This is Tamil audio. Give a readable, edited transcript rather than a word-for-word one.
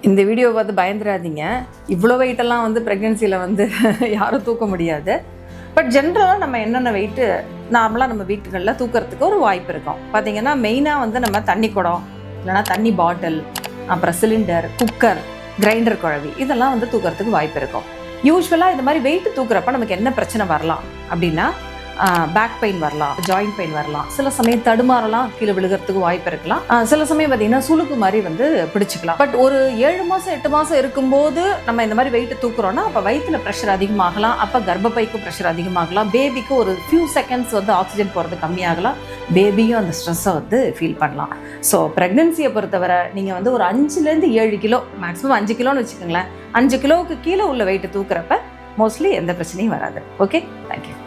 இந்த வீடியோ பார்த்து பயந்துடாதீங்க. இவ்வளோ வெயிட்டெல்லாம் வந்து ப்ரெக்னென்சியில் வந்து யாரும் தூக்க முடியாது. பட் ஜென்ரலாக நம்ம என்னென்ன வெயிட்டு நார்மலாக நம்ம வீட்டுகளில் தூக்கிறதுக்கு ஒரு வாய்ப்பு இருக்கும். பார்த்திங்கன்னா மெயினாக வந்து நம்ம தண்ணி குடம், இல்லைனா தண்ணி பாட்டில், அப்புறம் சிலிண்டர், குக்கர், கிரைண்டர் குழவி இதெல்லாம் வந்து தூக்கிறதுக்கு வாய்ப்பு இருக்கும். யூஸ்வலாக இந்த மாதிரி வெயிட்டு தூக்குறப்ப நமக்கு என்ன பிரச்சனை வரலாம் அப்படின்னா, பேக் பெயின் வரலாம், ஜாயிண்ட் பெயின் வரலாம், சில சமயம் தடுமாறலாம், கீழே விழுகிறதுக்கு வாய்ப்பு இருக்கலாம், சில சமயம் பார்த்தீங்கன்னா சுளுக்கு மாதிரி வந்து பிடிச்சிக்கலாம். பட் ஒரு 7 மாதம் 8 மாதம் இருக்கும்போது நம்ம இந்த மாதிரி வெயிட்டு தூக்குறோன்னா அப்போ வயிற்றுல ப்ரெஷர் அதிகமாகலாம், அப்போ கர்ப்பப்பைக்கும் ப்ரெஷர் அதிகமாகலாம், பேபிக்கு ஒரு ஃபியூ செகண்ட்ஸ் வந்து ஆக்சிஜன் போகிறது கம்மியாகலாம், பேபியும் அந்த ஸ்ட்ரெஸ்ஸை வந்து ஃபீல் பண்ணலாம். ஸோ ப்ரெக்னென்சியை பொறுத்தவரை நீங்கள் வந்து ஒரு 5லேருந்து 7 கிலோ, மேக்ஸிமம் 5 கிலோன்னு வச்சுக்கோங்களேன், 5 கிலோவுக்கு கீழே உள்ள வெயிட்டு தூக்குறப்ப மோஸ்ட்லி எந்த பிரச்சனையும் வராது. Okay, thank you.